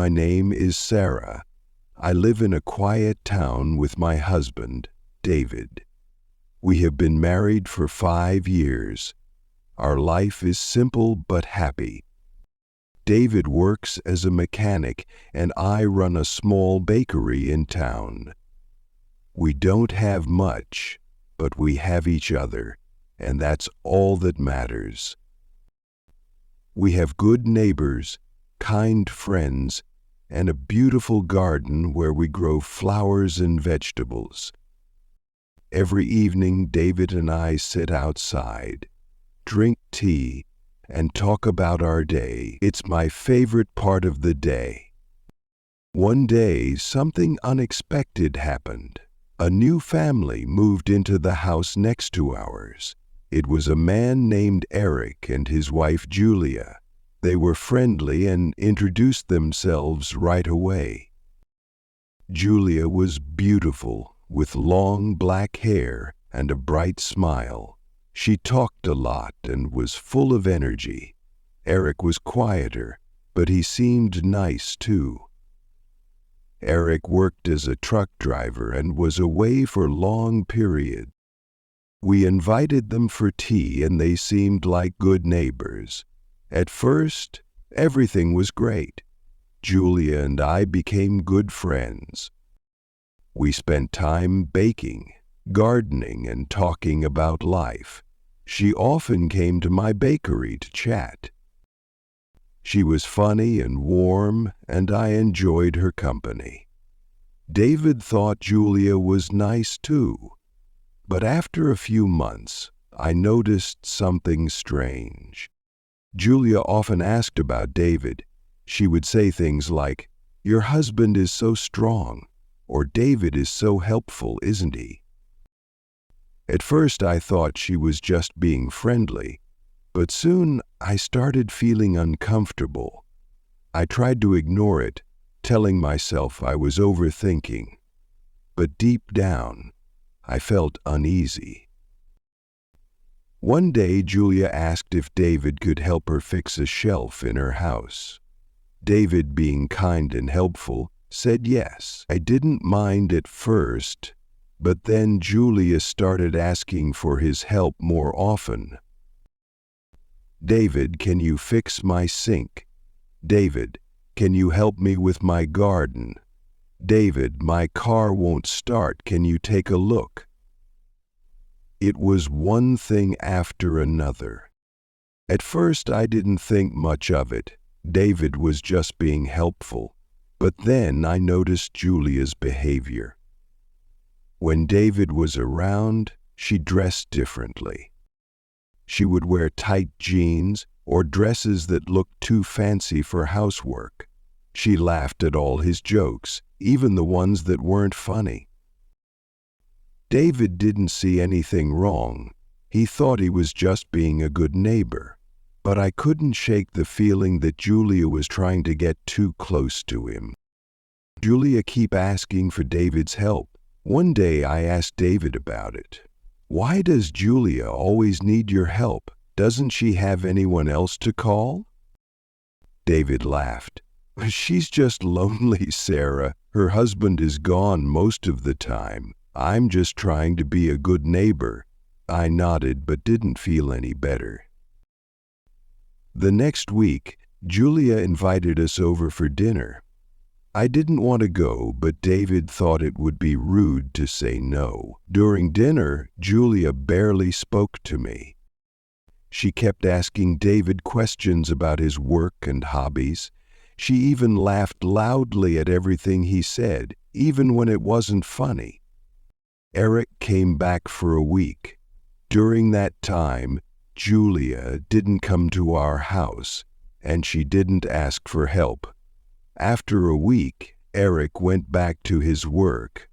My name is Sarah. I live in a quiet town with my husband, David. We have been married for 5 years. Our life is simple but happy. David works as a mechanic and I run a small bakery in town. We don't have much, but we have each other, and that's all that matters. We have good neighbors, kind friends, and a beautiful garden where we grow flowers and vegetables. Every evening, David and I sit outside, drink tea, and talk about our day. It's my favorite part of the day. One day, something unexpected happened. A new family moved into the house next to ours. It was a man named Eric and his wife Julia. They were friendly and introduced themselves right away. Julia was beautiful, with long black hair and a bright smile. She talked a lot and was full of energy. Eric was quieter, but he seemed nice too. Eric worked as a truck driver and was away for long periods. We invited them for tea and they seemed like good neighbors. At first, everything was great. Julia and I became good friends. We spent time baking, gardening, and talking about life. She often came to my bakery to chat. She was funny and warm, and I enjoyed her company. David thought Julia was nice too. But after a few months, I noticed something strange. Julia often asked about David. She would say things like, "Your husband is so strong," or "David is so helpful, isn't he?" At first I thought she was just being friendly, but soon I started feeling uncomfortable. I tried to ignore it, telling myself I was overthinking. But deep down, I felt uneasy. One day Julia asked if David could help her fix a shelf in her house. David, being kind and helpful, said yes. I didn't mind at first, but then Julia started asking for his help more often. "David, can you fix my sink? David, can you help me with my garden? David, my car won't start. Can you take a look?" It was one thing after another. At first I didn't think much of it. David was just being helpful. But then I noticed Julia's behavior. When David was around, she dressed differently. She would wear tight jeans or dresses that looked too fancy for housework. She laughed at all his jokes, even the ones that weren't funny. David didn't see anything wrong. He thought he was just being a good neighbor. But I couldn't shake the feeling that Julia was trying to get too close to him. Julia kept asking for David's help. One day I asked David about it. "Why does Julia always need your help? Doesn't she have anyone else to call?" David laughed. "She's just lonely, Sarah. Her husband is gone most of the time. I'm just trying to be a good neighbor." I nodded but didn't feel any better. The next week, Julia invited us over for dinner. I didn't want to go, but David thought it would be rude to say no. During dinner, Julia barely spoke to me. She kept asking David questions about his work and hobbies. She even laughed loudly at everything he said, even when it wasn't funny. Eric came back for a week. During that time, Julia didn't come to our house, and she didn't ask for help. After a week, Eric went back to his work.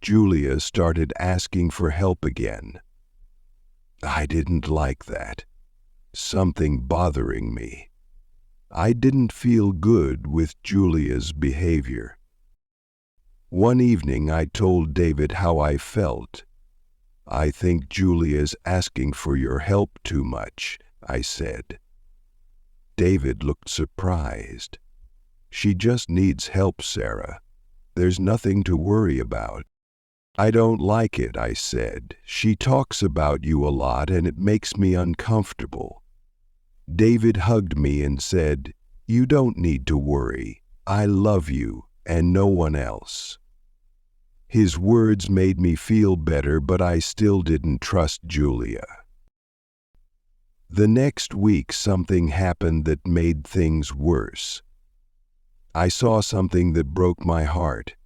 Julia started asking for help again. I didn't like that. Something bothering me. I didn't feel good with Julia's behavior. One evening I told David how I felt. "I think Julia's asking for your help too much," I said. David looked surprised. She just needs help, Sarah. There's nothing to worry about. I don't like it, I said. She talks about you a lot and it makes me uncomfortable. David hugged me and said, "You don't need to worry. I love you and no one else." His words made me feel better, but I still didn't trust Julia. The next week, something happened that made things worse. I saw something that broke my heart.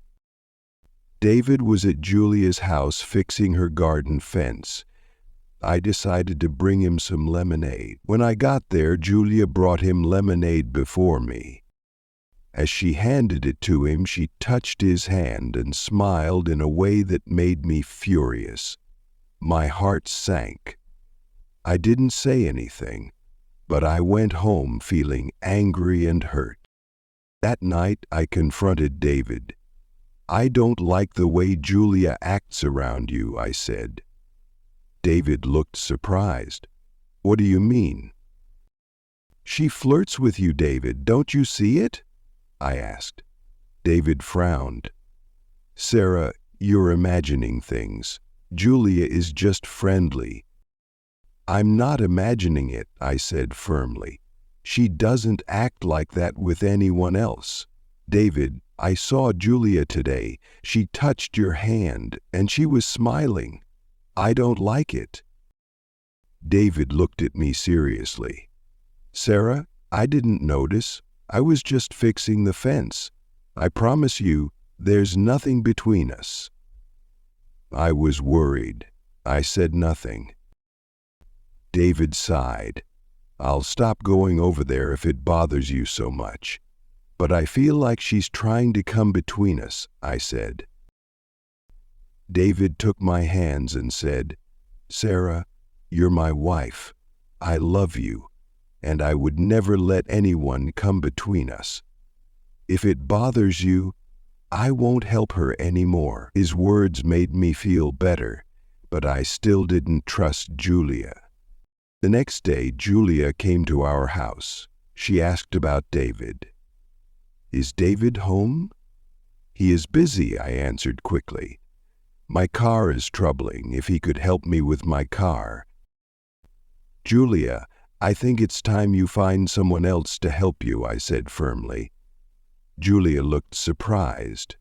David was at Julia's house fixing her garden fence. I decided to bring him some lemonade. When I got there, Julia brought him lemonade before me. As she handed it to him, she touched his hand and smiled in a way that made me furious. My heart sank. I didn't say anything, but I went home feeling angry and hurt. That night, I confronted David. "I don't like the way Julia acts around you," I said. David looked surprised. "What do you mean?" "She flirts with you, David. Don't you see it?" I asked. David frowned. "Sarah, you're imagining things. Julia is just friendly." "I'm not imagining it," I said firmly. "She doesn't act like that with anyone else. David, I saw Julia today. She touched your hand, and she was smiling. I don't like it." David looked at me seriously. "Sarah, I didn't notice. I was just fixing the fence. I promise you, there's nothing between us." I was worried. I said nothing. David sighed. "I'll stop going over there if it bothers you so much. But I feel like she's trying to come between us," I said. David took my hands and said, "Sarah, you're my wife. I love you, and I would never let anyone come between us. If it bothers you, I won't help her anymore." His words made me feel better, but I still didn't trust Julia. The next day, Julia came to our house. She asked about David. "Is David home?" "He is busy," I answered quickly. "My car is troubling. If he could help me with my car." "Julia, I think it's time you find someone else to help you," I said firmly. Julia looked surprised.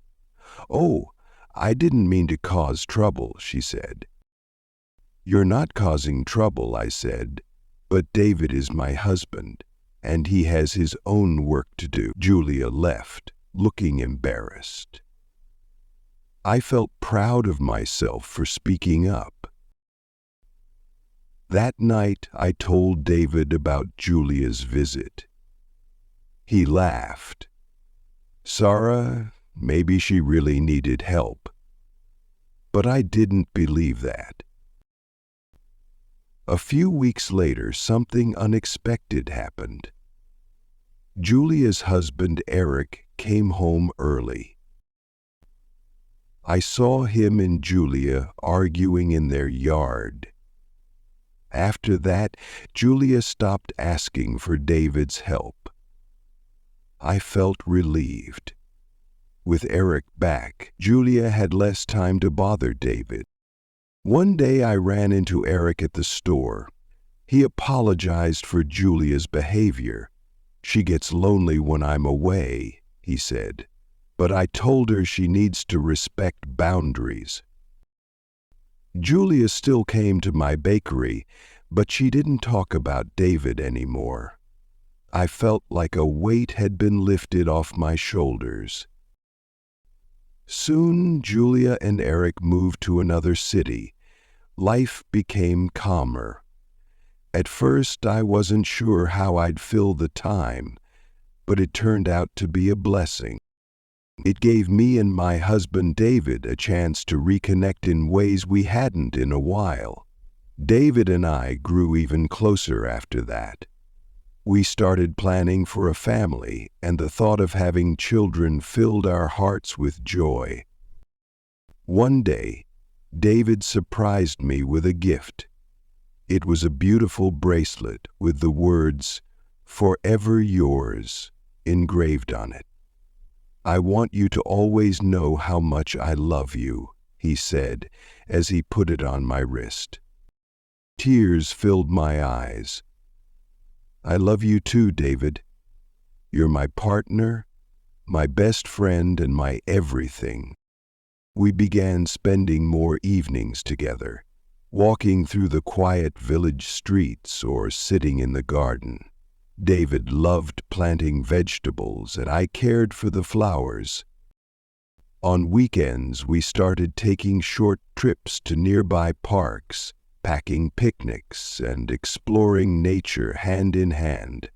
"Oh, I didn't mean to cause trouble," she said. "You're not causing trouble," I said, "but David is my husband, and he has his own work to do." Julia left, looking embarrassed. I felt proud of myself for speaking up. That night, I told David about Julia's visit. He laughed. "Sarah, maybe she really needed help." But I didn't believe that. A few weeks later, something unexpected happened. Julia's husband, Eric, came home early. I saw him and Julia arguing in their yard. After that, Julia stopped asking for David's help. I felt relieved. With Eric back, Julia had less time to bother David. One day I ran into Eric at the store. He apologized for Julia's behavior. "She gets lonely when I'm away," he said. "But I told her she needs to respect boundaries." Julia still came to my bakery, but she didn't talk about David anymore. I felt like a weight had been lifted off my shoulders. Soon, Julia and Eric moved to another city. Life became calmer. At first, I wasn't sure how I'd fill the time, but it turned out to be a blessing. It gave me and my husband David a chance to reconnect in ways we hadn't in a while. David and I grew even closer after that. We started planning for a family, and the thought of having children filled our hearts with joy. One day, David surprised me with a gift. It was a beautiful bracelet with the words, "Forever Yours," engraved on it. "I want you to always know how much I love you," he said as he put it on my wrist. Tears filled my eyes. "I love you too, David. You're my partner, my best friend, and my everything." We began spending more evenings together, walking through the quiet village streets or sitting in the garden. David loved planting vegetables, and I cared for the flowers. On weekends, we started taking short trips to nearby parks, packing picnics, and exploring nature hand in hand.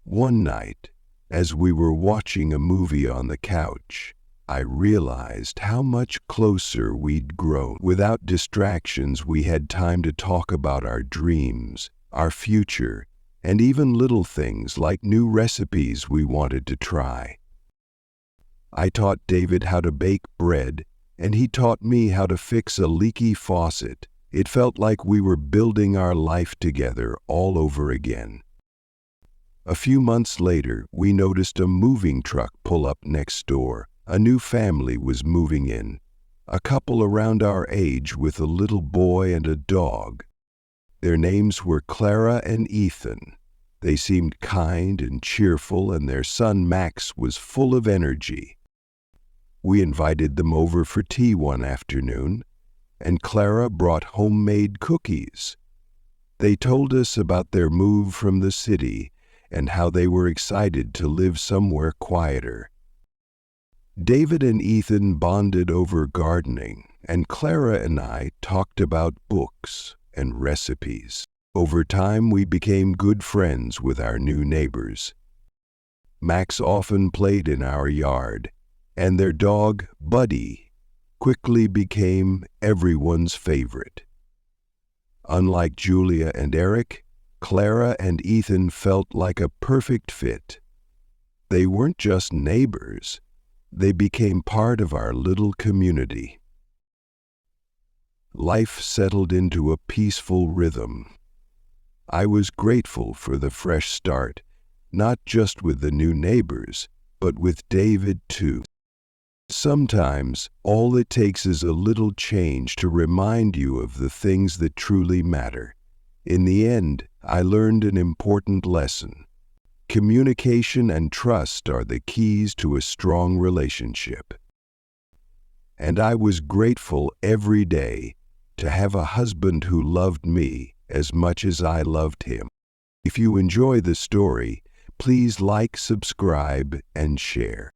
One night, as we were watching a movie on the couch, I realized how much closer we'd grown. Without distractions, we had time to talk about our dreams, our future, and even little things like new recipes we wanted to try. I taught David how to bake bread, and he taught me how to fix a leaky faucet. It felt like we were building our life together all over again. A few months later, we noticed a moving truck pull up next door. A new family was moving in, a couple around our age with a little boy and a dog. Their names were Clara and Ethan. They seemed kind and cheerful, and their son Max was full of energy. We invited them over for tea one afternoon, and Clara brought homemade cookies. They told us about their move from the city and how they were excited to live somewhere quieter. David and Ethan bonded over gardening, and Clara and I talked about books and recipes. Over time, we became good friends with our new neighbors. Max often played in our yard, and their dog, Buddy, quickly became everyone's favorite. Unlike Julia and Eric, Clara and Ethan felt like a perfect fit. They weren't just neighbors, they became part of our little community. Life settled into a peaceful rhythm. I was grateful for the fresh start, not just with the new neighbors, but with David too. Sometimes, all it takes is a little change to remind you of the things that truly matter. In the end, I learned an important lesson. Communication and trust are the keys to a strong relationship. And I was grateful every day to have a husband who loved me as much as I loved him. If you enjoy the story, please like, subscribe, and share.